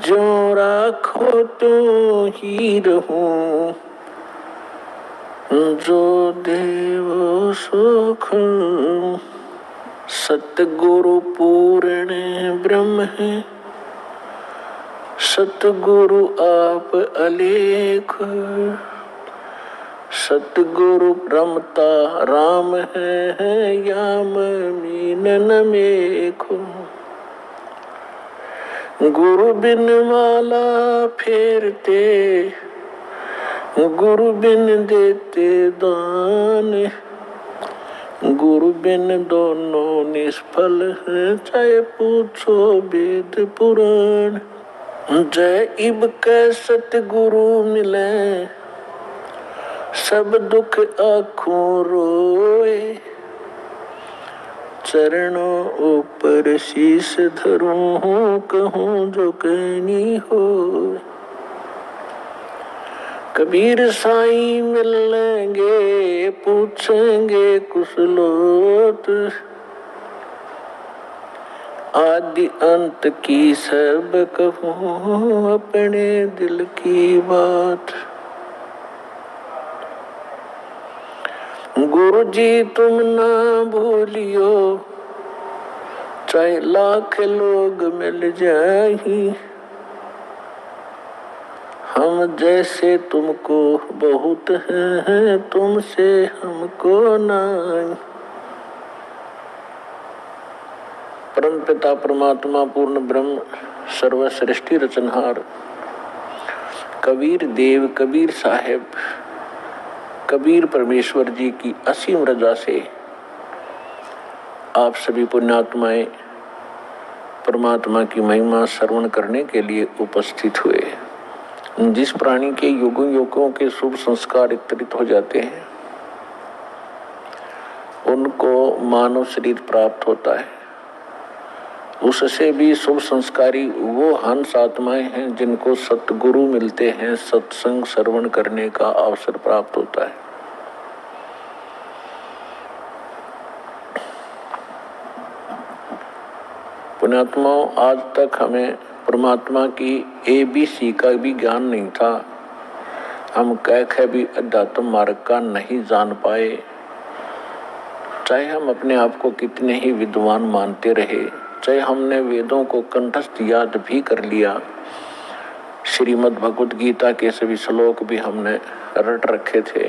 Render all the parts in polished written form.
ज्यों राखो त्यों ही रहूं, जो देव सुख। सतगुरु पूर्ण ब्रह्म है, सतगुरु आप अलेख। सतगुरु रमता राम है, याम मीन न मेखो। गुरु बिन माला फेरते, गुरु बिन देते दान। गुरु बिन दोनों निष्फल हैं, चाहे पूछो वेद पुराण। जय इब कै सतगुरु मिले, सब दुख आँखों रोए। चरणों ऊपर शीश धरूं, कहूँ जो कहनी हो। कबीर साईं मिलेंगे, पूछेंगे कुशलोत। आदि अंत की सब कहूँ, अपने दिल की बात। गुरु जी तुम ना भूलियो, चाहे लाख लोग मिल जाएं। हम जैसे तुमको बहुत हैं, तुमसे हमको नहीं। परम पिता परमात्मा पूर्ण ब्रह्म सर्वश्रेष्ठी रचनहार कबीर देव कबीर साहेब कबीर परमेश्वर जी की असीम रजा से आप सभी पुण्यात्माएं परमात्मा की महिमा श्रवण करने के लिए उपस्थित हुए। जिस प्राणी के युगों युगों के शुभ संस्कार वितरित हो जाते हैं, उनको मानव शरीर प्राप्त होता है। उससे भी शुभ संस्कारी वो हंस आत्माएं हैं जिनको सतगुरु मिलते हैं, सत्संग श्रवण करने का अवसर प्राप्त होता है। पुण्यात्माओं, आज तक हमें परमात्मा की ABC का भी ज्ञान नहीं था। हम कह भी अध्यात्म मार्ग का नहीं जान पाए। चाहे हम अपने आप को कितने ही विद्वान मानते रहे, चाहे हमने वेदों को कंठस्थ याद भी कर लिया, श्रीमद् भगवद गीता के सभी श्लोक भी हमने रट रखे थे,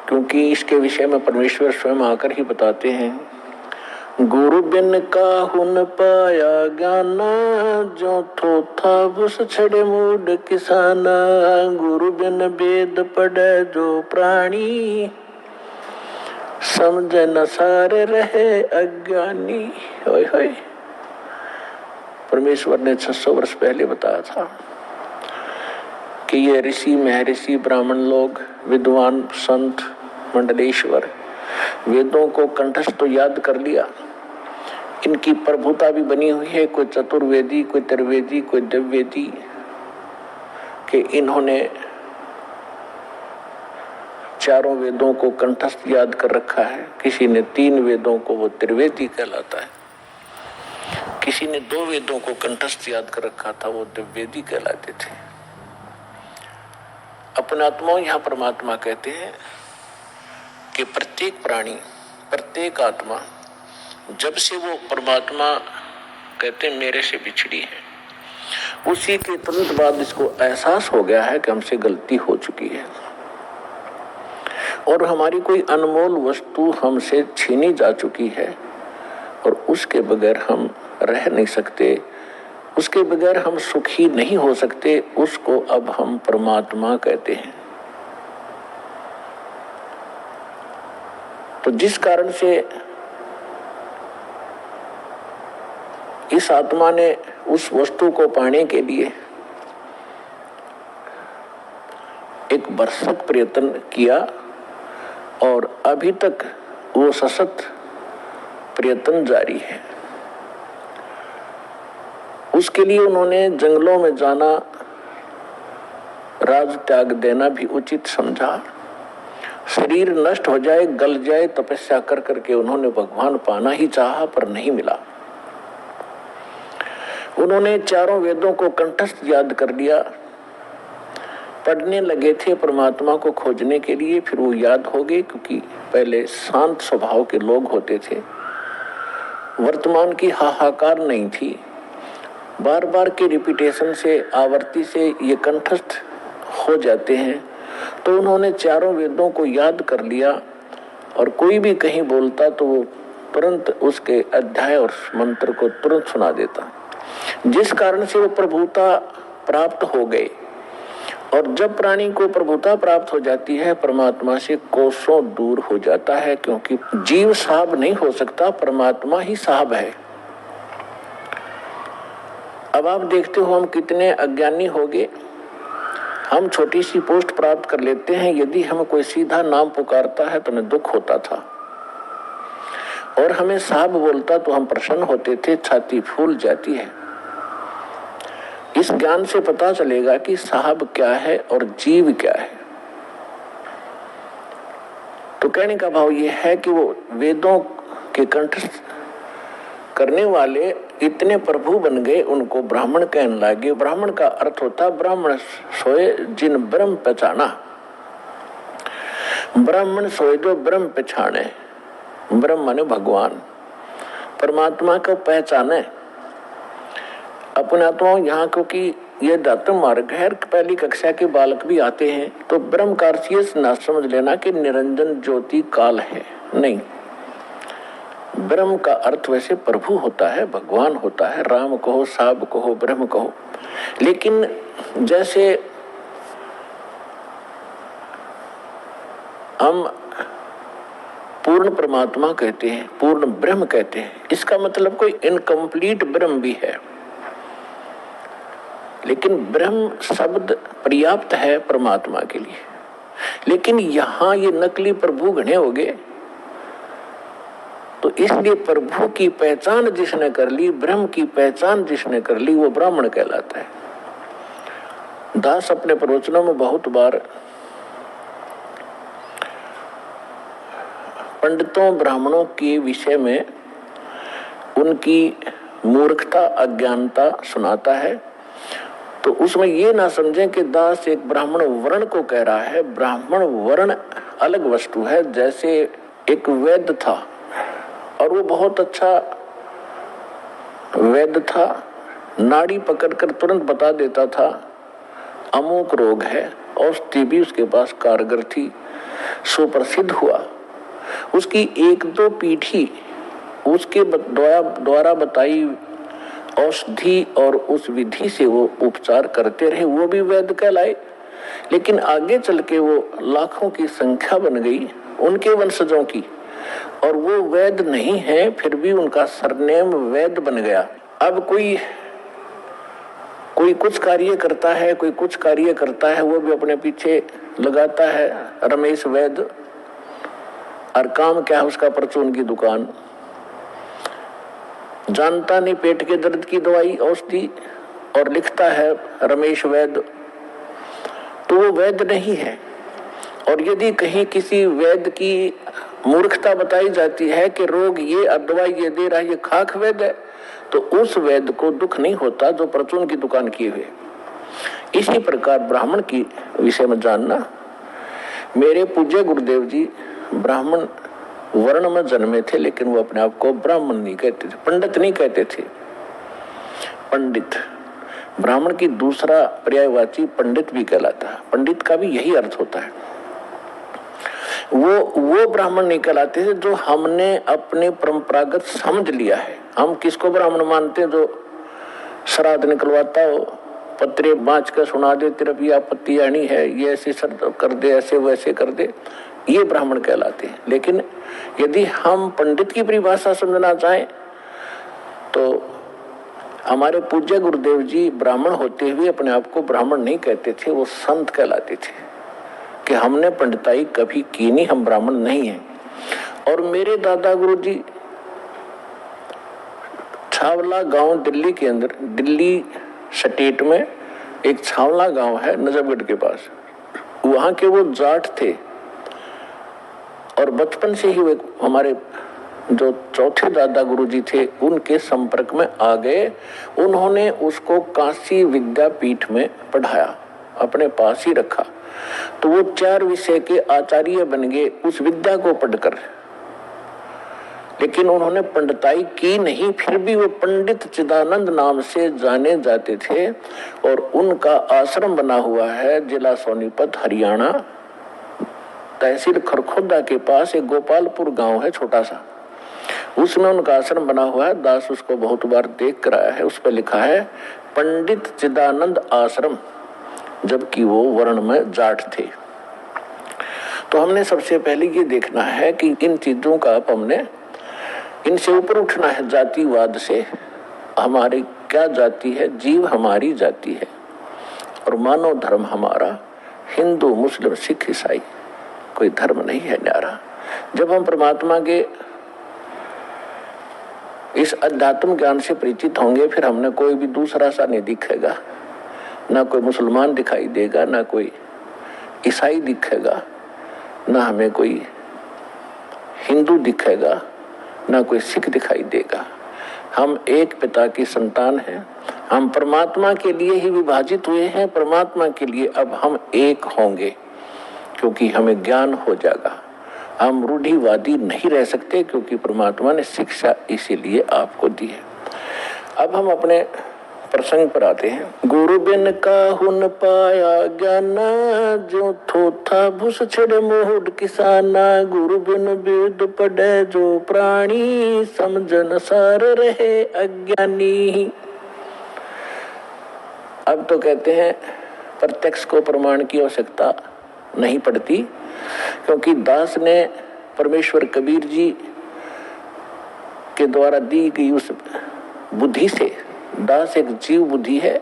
क्योंकि इसके विषय में परमेश्वर स्वयं आकर ही बताते हैं। गुरु बिन काहू न पाया ज्ञाना, जो थो था उस छड़े मूड किसाना। गुरु बिन वेद पढ़े जो प्राणी, समझ न सारे रहे अज्ञानी। होय होय। परमेश्वर ने 600 वर्ष पहले बताया था कि ये ऋषि महर्षि ब्राह्मण लोग, विद्वान संत मंडलेश्वर, वेदों को कंठस्थ तो याद कर लिया, इनकी प्रभुता भी बनी हुई है। कोई चतुर्वेदी, कोई त्रिवेदी, कोई दिव्यवेदी, कि इन्होंने चारों वेदों को कंठस्थ याद कर रखा है। किसी ने 3 वेदों को, वो त्रिवेदी कहलाता है। किसी ने 2 वेदों को कंठस्थ याद कर रखा था, वो दिव्यवेदी कहलाते थे। अपने आत्माओं, यहाँ परमात्मा कहते हैं कि प्रत्येक प्राणी, प्रत्येक आत्मा, जब से वो परमात्मा कहते हैं मेरे से बिछड़ी है, उसी के तुरंत बाद इसको एहसास हो गया है कि हमसे गलती हो चुकी है और हमारी कोई अनमोल वस्तु हमसे छीनी जा चुकी है और उसके बगैर हम रह नहीं सकते, उसके बगैर हम सुखी नहीं हो सकते। उसको अब हम परमात्मा कहते हैं। तो जिस कारण से इस आत्मा ने उस वस्तु को पाने के लिए एक भरसक प्रयत्न किया और अभी तक वो सशक्त प्रयत्न जारी है। उसके लिए उन्होंने जंगलों में जाना, राज त्याग देना भी उचित समझा। शरीर नष्ट हो जाए, गल जाए, तपस्या कर करके उन्होंने भगवान पाना ही चाहा, पर नहीं मिला। उन्होंने चारों वेदों को कंठस्थ याद कर लिया, पढ़ने लगे थे परमात्मा को खोजने के लिए। फिर वो याद हो गए, क्योंकि पहले शांत स्वभाव के लोग होते थे, वर्तमान की हाहाकार नहीं थी। बार बार के रिपीटेशन से, आवर्ती से ये कंठस्थ हो जाते हैं। तो उन्होंने चारों वेदों को याद कर लिया, और कोई भी कहीं बोलता तो वो तुरंत उसके अध्याय और मंत्र को तुरंत सुना देता, जिस कारण से वो प्रभुता प्राप्त हो गए। और जब प्राणी को प्रभुता प्राप्त हो जाती है, परमात्मा से कोसों दूर हो जाता है, क्योंकि जीव साहब नहीं हो सकता, परमात्मा ही साहब है। अब आप देखते हो हम कितने अज्ञानी हो गए। हम छोटी सी पोस्ट प्राप्त कर लेते हैं, यदि हम कोई सीधा नाम पुकारता है तो हमें दुख होता था, और हमें साहब बोलता तो हम प्रसन्न होते थे, छाती फूल जाती है। इस ज्ञान से पता चलेगा कि साहब क्या है और जीव क्या है। तो कहने का भाव यह है कि वो वेदों के कंठस्थ करने वाले इतने प्रभु बन गए, उनको ब्राह्मण कहने लगे। ब्राह्मण का अर्थ होता ब्राह्मण सोए जिन ब्रह्म पहचाना। ब्राह्मण सोए जो ब्रह्म पहचाने, ब्रह्म माने भगवान, परमात्मा को पहचाने अपने आत्मा यहाँ, क्योंकि ये दातु मार्ग है। पहली कक्षा के बालक भी आते हैं तो ब्रह्म का अर्थ ये ना समझ लेना कि निरंजन ज्योति काल है, नहीं। ब्रह्म का अर्थ वैसे प्रभु होता है, भगवान होता है, राम कहो, साब कहो, ब्रह्म कहो। लेकिन जैसे हम पूर्ण परमात्मा कहते हैं, पूर्ण ब्रह्म कहते हैं, इसका मतलब कोई इनकम्प्लीट ब्रह्म भी है। लेकिन ब्रह्म शब्द पर्याप्त है परमात्मा के लिए। लेकिन यहाँ ये नकली प्रभु घने हो गए, तो इसलिए प्रभु की पहचान जिसने कर ली, ब्रह्म की पहचान जिसने कर ली, वो ब्राह्मण कहलाता है। दास अपने प्रवचनों में बहुत बार पंडितों ब्राह्मणों के विषय में उनकी मूर्खता, अज्ञानता सुनाता है। तो उसमें ये ना समझें कि दास एक ब्राह्मण वर्ण को कह रहा है। ब्राह्मण वर्ण अलग वस्तु है। जैसे एक वैद्य था और वो बहुत अच्छा वैद्य था, नाड़ी पकड़कर तुरंत बता देता था अमुक रोग है, औषधि भी उसके पास कारगर थी, सुप्रसिद्ध हुआ। उसकी एक दो पीढ़ी उसके द्वारा बताई औषधि और उस विधि से वो उपचार करते रहे, वो भी वैद्य कहलाए। लेकिन आगे चल के वो लाखों की संख्या बन गई उनके वंशजों की, और वो वैद्य नहीं है, फिर भी उनका सरनेम वैद्य बन गया। अब कोई कुछ कार्य करता है, कोई कुछ कार्य करता है, वो भी अपने पीछे लगाता है रमेश वैद्य, और काम क्या है उसका, परचून की दुकान। जानता नहीं पेट के दर्द की दवाई औषधि, और लिखता है रमेश वैद्य, तो वो वैद्य नहीं है। और यदि कहीं किसी वैद्य की मूर्खता बताई जाती है कि रोग ये और दवाई ये दे रहा है, ये खाक वैद्य है, तो उस वैद्य को दुख नहीं होता जो परचून की दुकान किए हुए। इसी प्रकार ब्राह्मण की विषय में जानना, मेरे पूज्य गुरुदेव जी ब्राह्मण वर्ण में जन्मे थे, लेकिन वो अपने आप को ब्राह्मण नहीं कहते थे, पंडित नहीं कहते थे। पंडित ब्राह्मण की दूसरा पर्यायवाची पंडित भी कहलाता है। पंडित का भी यही अर्थ होता है। वो ब्राह्मण नहीं कहलाते थे जो हमने अपने परंपरागत समझ लिया है। हम किसको ब्राह्मण मानते हैं? जो श्राद्ध निकलवाता हो, पत्रे बाँच कर सुना दे, तेरा भी आपत्ति आनी है, ये ऐसे कर दे, ऐसे वैसे कर दे, ये ब्राह्मण कहलाते हैं। लेकिन यदि हम पंडित की परिभाषा समझना चाहें तो हमारे पूज्य गुरुदेव जी ब्राह्मण होते हुए अपने आप को ब्राह्मण नहीं कहते थे, वो संत कहलाते थे कि हमने पंडिताई कभी की नहीं, हम ब्राह्मण नहीं हैं। और मेरे दादा गुरु जी छावला गांव दिल्ली के अंदर, दिल्ली स्टेट में एक छावला गांव है नजफगढ़ के पास, वहां के वो जाट थे। और बचपन से ही वो हमारे जो चौथे दादा गुरुजी थे उनके संपर्क में आ गए। उन्होंने उसको काशी विद्यापीठ में पढ़ाया, अपने पास ही रखा। तो वो 4 विषय के आचार्य बन गए उस विद्या को पढ़कर। लेकिन उन्होंने पंडिताई की नहीं, फिर भी वो पंडित चिदानंद नाम से जाने जाते थे। और उनका आश्रम बना हुआ है जिला सोनीपत हरियाणा, तहसील खरखोदा के पास एक गोपालपुर गांव है छोटा सा, उसमें उनका आश्रम बना हुआ है। दास उसको बहुत बार देख कर आया है। उस पर लिखा है पंडित चिदानंद आश्रम, जबकि वो वर्ण में जाट थे। तो हमने सबसे पहले ये देखना है कि इन चीजों का अब हमने इनसे ऊपर उठना है, जातिवाद से। हमारी क्या जाति है? जीव हमारी जाति है और मानव धर्म हमारा हिंदू मुस्लिम सिख ईसाई, कोई धर्म नहीं है न्यारा। जब हम परमात्मा के इस अध्यात्म ज्ञान से परिचित होंगे, फिर हमने कोई भी दूसरा सा नहीं दिखेगा, ना कोई मुसलमान दिखाई देगा, ना कोई ईसाई दिखेगा, ना हमें कोई हिंदू दिखेगा, ना कोई सिख दिखाई देगा। हम एक पिता की संतान हैं, हम परमात्मा के लिए ही विभाजित हुए हैं। परमात्मा के लिए अब हम एक होंगे, क्योंकि हमें ज्ञान हो जाएगा। हम रूढ़िवादी नहीं रह सकते, क्योंकि परमात्मा ने शिक्षा इसीलिए आपको दी है। अब हम अपने प्रसंग पर आते हैं। गुरु बिन काहुन पाया ज्ञान, जो थोथा भूस छड़े मोहड किसाना। गुरु बिन वेद पढ़े जो प्राणी, समझन सार रहे अज्ञानी। अब तो कहते हैं प्रत्यक्ष को प्रमाण की आवश्यकता नहीं पड़ती, क्योंकि दास ने परमेश्वर कबीर जी के द्वारा दी गई उस बुद्धि से, दास एक जीव बुद्धि है,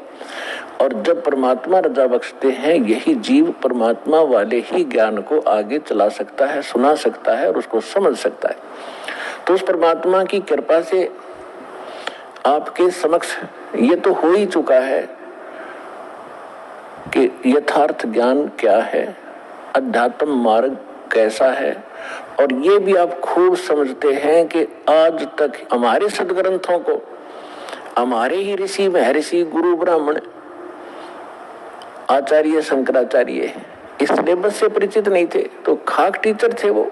और जब परमात्मा रजा बख्शते हैं, यही जीव परमात्मा वाले ही ज्ञान को आगे चला सकता है, सुना सकता है और उसको समझ सकता है। तो उस परमात्मा की कृपा से आपके समक्ष ये तो हो ही चुका है कि यथार्थ ज्ञान क्या है, अध्यात्म मार्ग कैसा है, और ये भी आप खूब समझते हैं कि आज तक हमारे सदग्रंथों को हमारे ही ऋषि महर्षि गुरु ब्राह्मण आचार्य शंकराचार्य इस सिलेबस से परिचित नहीं थे। तो खाक टीचर थे वो,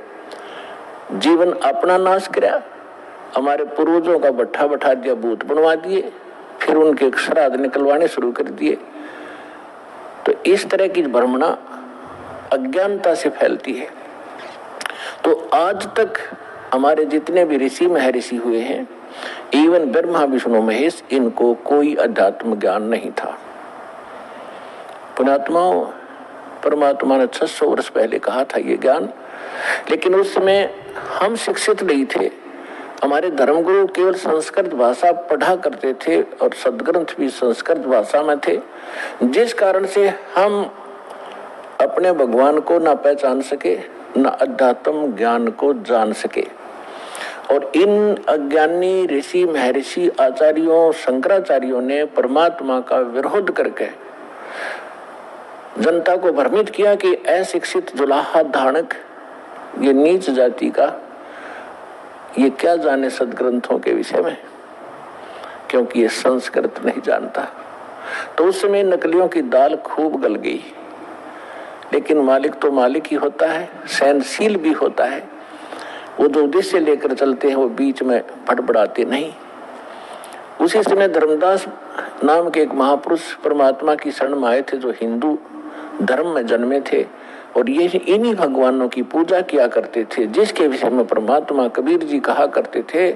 जीवन अपना नाश किया, हमारे पूर्वजों का बट्ठा बैठा दिया, भूत बनवा दिए, फिर उनके श्राद्ध निकलवाने शुरू कर दिए। तो इस तरह की भ्रमणा अज्ञानता से फैलती है। तो आज तक हमारे जितने भी ऋषि महर्षि हुए हैं, इवन ब्रह्मा विष्णु महेश, इनको कोई अध्यात्म ज्ञान नहीं था। पुणात्माओं, परमात्मा ने 600 वर्ष पहले कहा था ये ज्ञान, लेकिन उस समय हम शिक्षित नहीं थे। हमारे धर्मगुरु केवल संस्कृत भाषा पढ़ा करते थे और सदग्रंथ भी संस्कृत भाषा में थे, जिस कारण से हम अपने भगवान को ना पहचान सके, ना अध्यात्म ज्ञान को जान सके। और इन अज्ञानी ऋषि महर्षि आचार्यों शंकराचार्यों ने परमात्मा का विरोध करके जनता को भ्रमित किया कि अशिक्षित जुलाहा धानक, ये नीच जाति का, ये क्या जाने सदग्रंथों के विषय में, क्योंकि ये संस्कृत नहीं जानता। तो उस समय नकलियों की दाल खूब गल गई। लेकिन मालिक तो मालिक ही होता है, सहनशील भी होता है। वो जो उद्देश्य लेकर चलते हैं वो बीच में भड़बड़ाते नहीं। उसी समय धर्मदास नाम के एक महापुरुष परमात्मा की शरण में आए थे, जो हिंदू धर्म में जन्मे थे, और ये इन्हीं भगवानों की पूजा किया करते थे, जिसके विषय में परमात्मा कबीर जी कहा करते थे,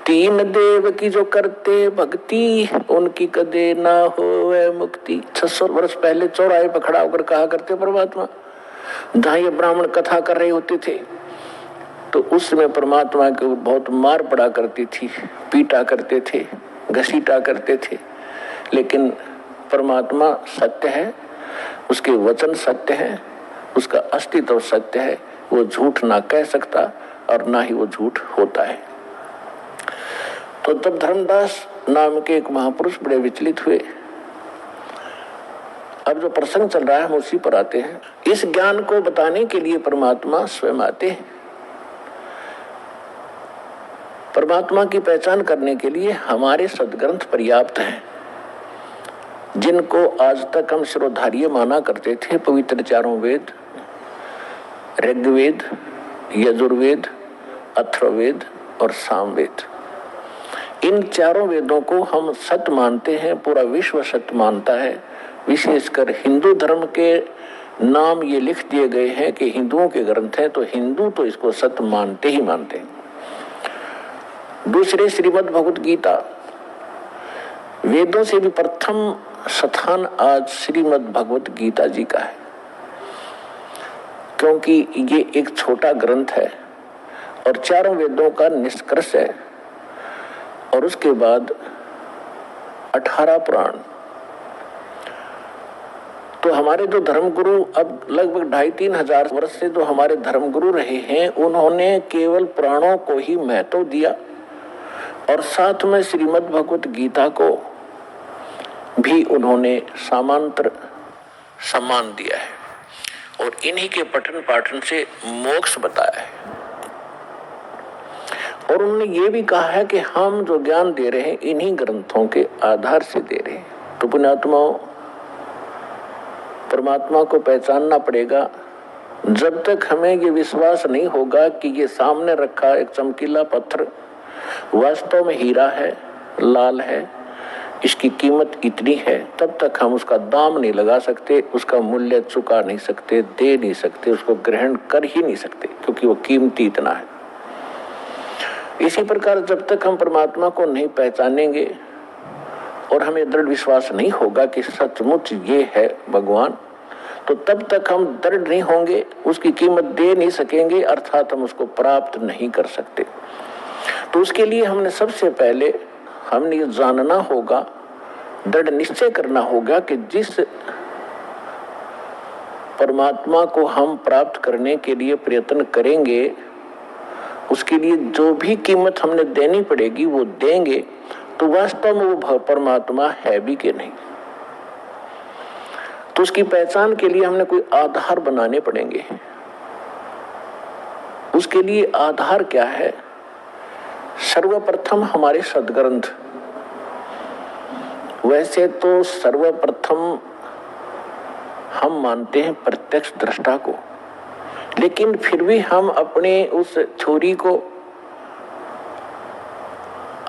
तीन देव की जो करते भक्ति, उनकी कदे ना होवे मुक्ति। 600 वर्ष पहले चौराहे पर खड़ा होकर कहा करते परमात्मा, जहाँ ये ब्राह्मण कथा कर रहे होते थे। तो उस समय परमात्मा को बहुत मार पड़ा करती थी, पीटा करते थे, घसीटा करते थे। लेकिन परमात्मा सत्य है, उसके वचन सत्य है, उसका अस्तित्व सत्य है, वो झूठ ना कह सकता और ना ही वो झूठ होता है। तो तब धर्मदास नाम के एक महापुरुष बड़े विचलित हुए। अब जो प्रसंग चल रहा है हम उसी पर आते हैं। इस ज्ञान को बताने के लिए परमात्मा स्वयं आते हैं। परमात्मा की पहचान करने के लिए हमारे सद्ग्रंथ पर्याप्त हैं, जिनको आज तक हम शिरोधार्य माना करते थे। पवित्र चारों वेद, ऋग्वेद, यजुर्वेद, अथर्ववेद और सामवेद, इन चारों वेदों को हम सत्य मानते हैं, पूरा विश्व सत्य मानता है। विशेषकर हिंदू धर्म के नाम ये लिख दिए गए हैं कि हिंदुओं के ग्रंथ हैं, तो हिंदू तो इसको सत्य मानते ही मानते हैं। दूसरे श्रीमद् भगवत गीता, वेदों से भी प्रथम स्थान आज श्रीमद् भगवत गीता जी का है, क्योंकि ये एक छोटा ग्रंथ है और चारों वेदों का निष्कर्ष है। और उसके बाद 18 पुराण। तो हमारे जो धर्मगुरु अब लगभग 2,500-3 हजार वर्ष से जो हमारे धर्मगुरु रहे हैं, उन्होंने केवल पुराणों को ही महत्व दिया और साथ में श्रीमद् भगवत गीता को भी उन्होंने समांतर सम्मान दिया है और इन्हीं के पठन पाठन से मोक्ष बताया है। और उन्होंने ये भी कहा है कि हम जो ज्ञान दे रहे हैं इन्हीं ग्रंथों के आधार से दे रहे हैं। तो पुण्यात्माओं, परमात्मा को पहचानना पड़ेगा। जब तक हमें ये विश्वास नहीं होगा कि ये सामने रखा एक चमकीला पत्थर वास्तव में हीरा है, लाल है, इसकी कीमत इतनी है, तब तक हम उसका दाम नहीं लगा सकते, उसका मूल्य चुका नहीं सकते, दे नहीं सकते, उसको ग्रहण कर ही नहीं सकते, क्योंकि वो कीमती इतना है। इसी प्रकार जब तक हम परमात्मा को नहीं पहचानेंगे और हमें दृढ़ विश्वास नहीं होगा कि सचमुच ये है भगवान, तो तब तक हम दृढ़ नहीं होंगे, उसकी कीमत दे नहीं सकेंगे, अर्थात हम उसको प्राप्त नहीं कर सकते। तो उसके लिए हमने सबसे पहले हमने ये जानना होगा, दृढ़ निश्चय करना होगा कि जिस परमात्मा को हम प्राप्त करने के लिए प्रयत्न करेंगे, उसके लिए जो भी कीमत हमने देनी पड़ेगी वो देंगे, तो वास्तव में वो परमात्मा है भी कि नहीं। तो उसकी पहचान के लिए हमने कोई आधार बनाने पड़ेंगे। उसके लिए आधार क्या है? सर्वप्रथम हमारे सद्ग्रंथ। वैसे तो सर्वप्रथम हम मानते हैं प्रत्यक्ष दृष्टा को, लेकिन फिर भी हम अपने उस थ्योरी को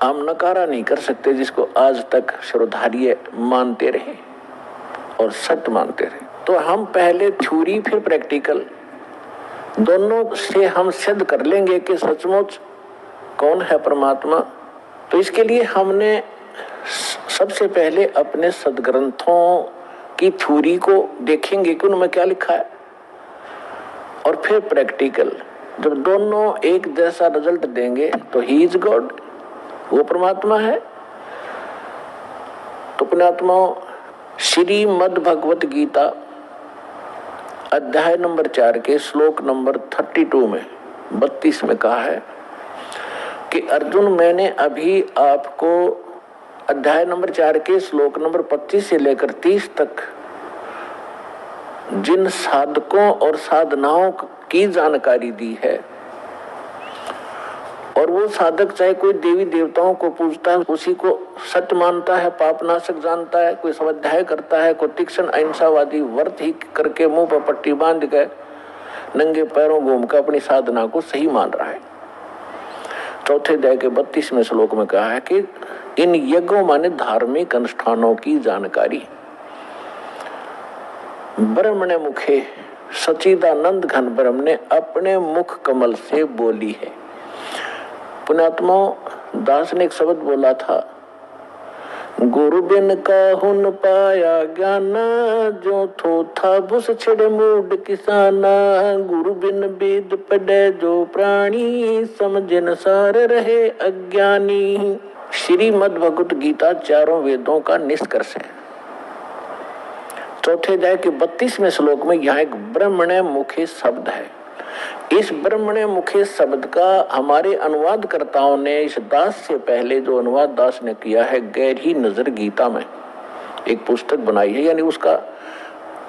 हम नकारा नहीं कर सकते, जिसको आज तक शिरोधार्य मानते रहे और सत्य मानते रहे। तो हम पहले थ्योरी फिर प्रैक्टिकल दोनों से हम सिद्ध कर लेंगे कि सचमुच कौन है परमात्मा। तो इसके लिए हमने सबसे पहले अपने सद्ग्रंथों की थ्योरी को देखेंगे कि उनमें क्या लिखा है, और फिर प्रैक्टिकल। जब दोनों एक जैसा रिजल्ट देंगे तो ही इज गॉड, वो परमात्मा है। तो पुण्यात्माओं, श्रीमद् भगवत गीता अध्याय नंबर 4 के श्लोक नंबर 32 में 32 में कहा है कि अर्जुन, मैंने अभी आपको अध्याय नंबर 4 के श्लोक नंबर 25 से लेकर 30 तक जिन साधकों और साधनाओं की जानकारी दी है, और वो साधक चाहे कोई देवी देवताओं को पूजता है, उसी को सत्य मानता है, पापनाशक जानता है, कोई स्वाध्याय करता है, कोई तीक्ष्ण अहिंसावादी व्रत ही करके मुंह पर पट्टी बांध के नंगे पैरों घूम कर अपनी साधना को सही मान रहा है। चौथे अध्याय के 32वें श्लोक में कहा है कि इन यज्ञों माने धार्मिक अनुष्ठानों की जानकारी ब्रह्मणे मुखे सच्चिदानंद घन ब्रह्म ने अपने मुख कमल से बोली है। पुण्यात्माओं, दास ने एक शब्द बोला था, गुरु बिन काहुन पाया ज्ञाना, जो थो था बुस छिड़े मूड किसाना, गुरु बिन वेद पढ़े जो प्राणी, समझन सार रहे अज्ञानी। श्रीमद् भगवत गीता चारों वेदों का निष्कर्ष है। चौथे अध्याय के 32वें श्लोक में यहाँ एक ब्रह्मणे मुखे शब्द है। इस ब्रह्मणे मुखे शब्द का हमारे अनुवादकर्ताओं ने इस दास से पहले जो अनुवाद दास ने किया है, गहरी नजर गीता में एक पुस्तक बनाई है, यानी उसका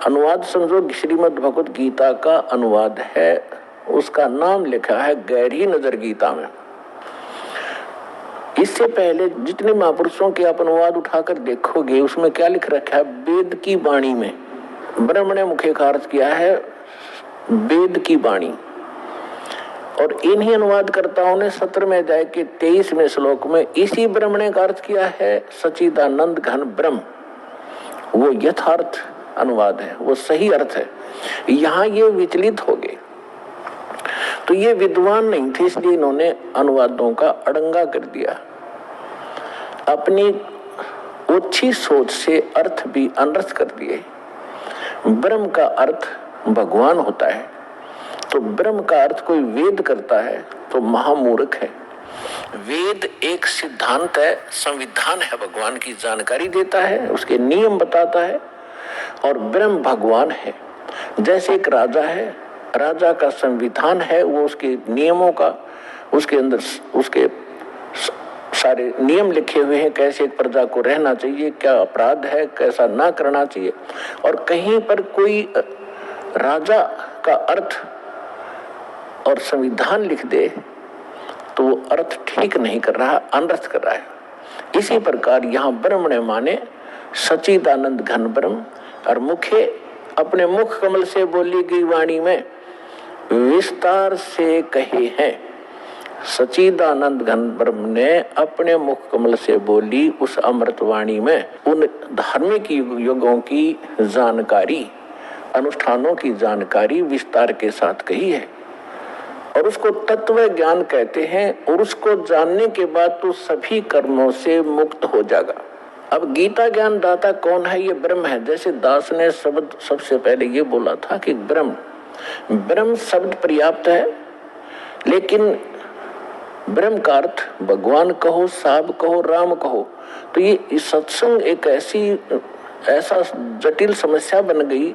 अनुवाद समझो श्रीमद् भगवत गीता का अनुवाद है, उसका नाम लिखा है गहरी नजर गीता में। इससे पहले जितने महापुरुषों के आप अनुवाद उठाकर देखोगे उसमें क्या लिख रखा है, वेद की वाणी में। ब्रह्म ने मुख्य का अर्थ किया है वेद की वाणी, और इन्हीं अनुवादकर्ताओं ने 17वें अध्याय के 23वें श्लोक में इसी ब्रह्म ने का अर्थ किया है सच्चिदानंद घन ब्रह्म। वो यथार्थ अनुवाद है, वो सही अर्थ है। यहाँ ये विचलित हो गए, तो ये विद्वान नहीं थे, इसलिए इन्होंने अनुवादों का अड़ंगा कर दिया। अपनी ओछी सोच से अर्थ भी अनर्थ कर दिए। ब्रह्म का अर्थ भगवान होता है, तो ब्रह्म का अर्थ कोई वेद करता है तो महामूर्ख है। वेद एक सिद्धांत है, संविधान है, भगवान की जानकारी देता है, उसके नियम बताता है, और ब्रह्म भगवान है। जैसे एक राजा है, राजा का संविधान है, वो उसके नियमों का, उसके अंदर उसके सारे नियम लिखे हुए हैं, कैसे एक प्रजा को रहना चाहिए, क्या अपराध है, कैसा ना करना चाहिए। और कहीं पर कोई राजा का अर्थ और संविधान लिख दे तो वो अर्थ ठीक नहीं कर रहा, अनर्थ कर रहा है। इसी प्रकार यहाँ ब्रह्म ने माने सच्चिदानंद घन ब्रह्म, और मुखे अपने मुख कमल से बोली गई वाणी में विस्तार से कहे हैं। सच्चिदानंद घन ब्रह्म ने अपने मुख कमल से बोली उस अमृत वाणी में उन धार्मिक युगों की जानकारी, अनुष्ठानों की जानकारी विस्तार के साथ कही है, और उसको तत्व ज्ञान कहते हैं। और उसको जानने के बाद तो सभी कर्मों से मुक्त हो जाएगा। अब गीता ज्ञान दाता कौन है? ये ब्रह्म है। जैसे दास ने शब्द सबसे पहले ये बोला था कि ब्रह्म शब्द पर्याप्त है, लेकिन ब्रह्म का अर्थ भगवान कहो, साहब कहो, राम कहो, तो ये सत्संग एक ऐसा जटिल समस्या बन गई,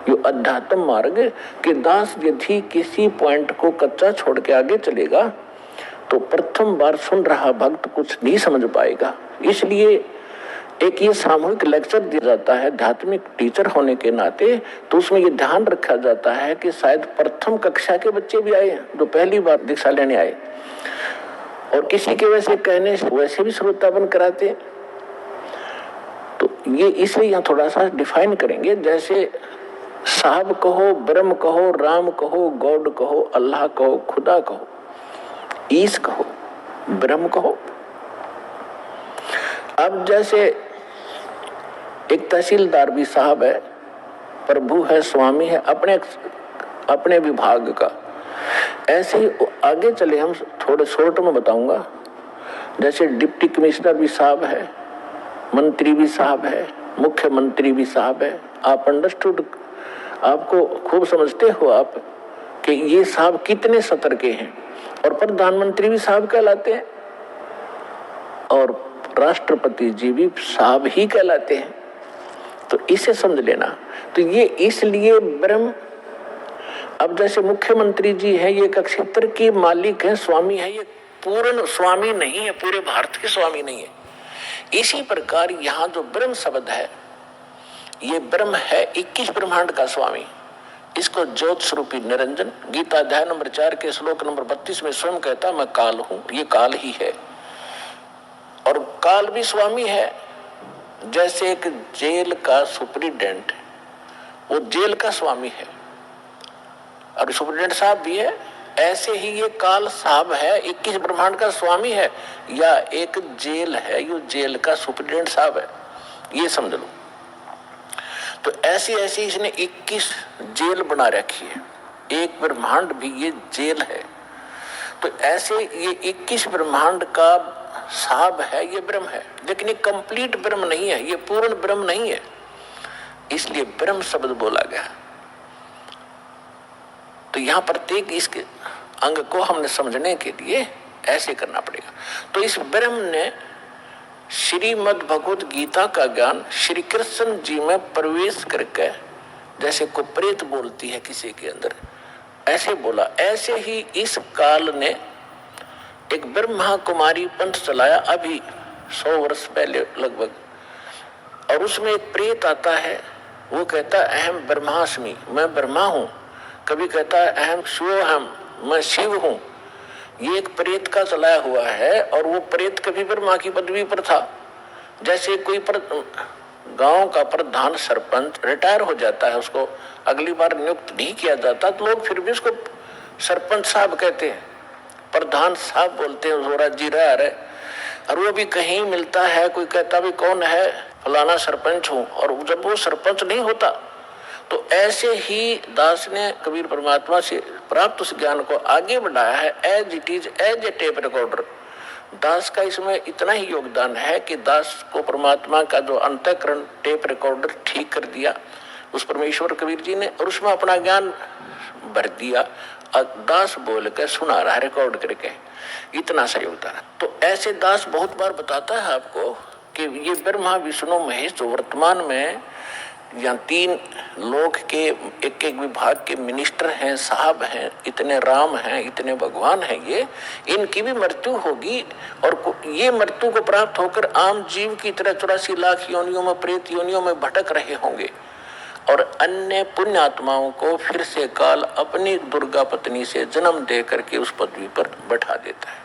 ये अध्यात्म मार्ग कि दास यदि किसी पॉइंट को कच्चा छोड़ के आगे चलेगा तो प्रथम बार सुन रहा भक्त कुछ नहीं समझ पाएगा। इसलिए एक ये सामूहिक लेक्चर दिया जाता है आध्यात्मिक टीचर होने के नाते, तो उसमें ये ध्यान रखा जाता है कि शायद प्रथम कक्षा के बच्चे भी आए जो पहली बार दीक्षा लेने आए, और किसी के वैसे कहने से वैसे भी श्रोतापन कराते हैं। तो ये इसलिए यहाँ थोड़ा सा डिफाइन करेंगे। जैसे साहब कहो, ब्रह्म कहो, राम कहो, गॉड कहो, अल्लाह कहो, खुदा कहो, ईश कहो, ब्रह्म कहो। अब जैसे एक तहसीलदार भी साहब है, प्रभु है, स्वामी है अपने विभाग का, ऐसे ही आगे चले हम थोड़े शॉर्ट में बताऊंगा। जैसे डिप्टी कमिश्नर भी साहब है, मंत्री भी साहब है, मुख्यमंत्री भी साहब है। आप अंडरस्टूड, आपको खूब समझते हो आप कि ये साहब कितने सतर के हैं। और प्रधानमंत्री भी साहब कहलाते हैं, और राष्ट्रपति जी भी साहब ही कहलाते हैं। तो इसे समझ लेना। तो ये इसलिए ब्रह्म, अब जैसे मुख्यमंत्री जी हैं, ये एक क्षेत्र के मालिक हैं, स्वामी हैं, ये पूर्ण स्वामी नहीं है, पूरे भारत के स्वामी नहीं है। इसी प्रकार यहाँ जो ब्रह्म शब्द है, ये ब्रह्म है 21 ब्रह्मांड का स्वामी। इसको ज्योत स्वरूपी निरंजन गीता अध्याय नंबर 4 के श्लोक नंबर 32 में स्वयं कहता, मैं काल हूं, ये काल ही है। और काल भी स्वामी है। जैसे एक जेल का सुपरिटेंडेंट, वो जेल का स्वामी है और सुपरिटेंडेंट साहब भी है, ऐसे ही ये काल साहब है, 21 ब्रह्मांड का स्वामी है, या एक जेल है, ये जेल का सुपरिटेंडेंट साहब है, ये समझ लो। तो ऐसी ऐसी इसने 21 जेल बना रखी है, एक ब्रह्मांड भी ये जेल है। तो ऐसे ये 21 ब्रह्मांड का साहब है, ये ब्रह्म है, लेकिन ये कंप्लीट ब्रह्म नहीं है, ये पूर्ण ब्रह्म नहीं है, इसलिए ब्रह्म शब्द बोला गया। तो यहां प्रत्येक इसके अंग को हमने समझने के लिए ऐसे करना पड़ेगा। तो इस ब्रह्म ने श्रीमद् भगवत गीता का ज्ञान श्री कृष्ण जी में प्रवेश करके, जैसे को प्रेत बोलती है किसी के अंदर, ऐसे बोला। ऐसे ही इस काल ने एक ब्रह्मा कुमारी पंथ चलाया अभी 100 वर्ष पहले लगभग, और उसमें एक प्रेत आता है, वो कहता है अहम ब्रह्मास्मि, मैं ब्रह्मा हूं। कभी कहता है अहम शिवोहम, मैं शिव हूं। ये एक प्रेत का चलाया हुआ है, और वो प्रेत कभी ब्रह्मा की पदवी पर था। जैसे कोई गांव का प्रधान सरपंच रिटायर हो जाता है, उसको अगली बार नियुक्त नहीं किया जाता, तो लोग फिर भी उसको सरपंच साहब कहते हैं, प्रधान साहब बोलते हैं, वो राज्य रहा है। और वो भी कहीं मिलता है, कोई कहता भी कौन है, फलाना सरपंच हूं, और जब वो सरपंच नहीं होता, तो ऐसे ही दास ने कबीर परमात्मा से प्राप्त उस ज्ञान को आगे बढ़ाया है, as it is, as a tape recorder. Das का इसमें इतना ही योगदान है कि दास को परमात्मा का जो अंतःकरण टेप रिकॉर्डर ठीक कर दिया उस परमेश्वर कबीर जी ने, और उसमें अपना ज्ञान भर दिया, दास बोल के सुना रहा है रिकॉर्ड करके, इतना सा योगदान है। तो ऐसे दास बहुत बार बताता है आपको कि ये ब्रह्मा विष्णु महेश जो वर्तमान में या 3 लोक के एक एक विभाग के मिनिस्टर हैं, साहब हैं, इतने राम हैं, इतने भगवान हैं, ये इनकी भी मृत्यु होगी, और ये मृत्यु को प्राप्त होकर आम जीव की तरह 84 लाख योनियों में, प्रेत योनियों में भटक रहे होंगे, और अन्य पुण्य आत्माओं को फिर से काल अपनी दुर्गा पत्नी से जन्म दे करके उस पदवी पर बैठा देता है।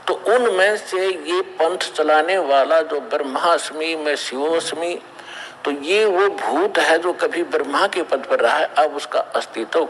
तो उनमें से ये पंथ चलाने वाला जो ब्रह्मास्मि में शिवोस्मि, तो ये वो भूत है जो कभी ब्रह्मा के पद पर रहा है, अब उसका अस्तित्व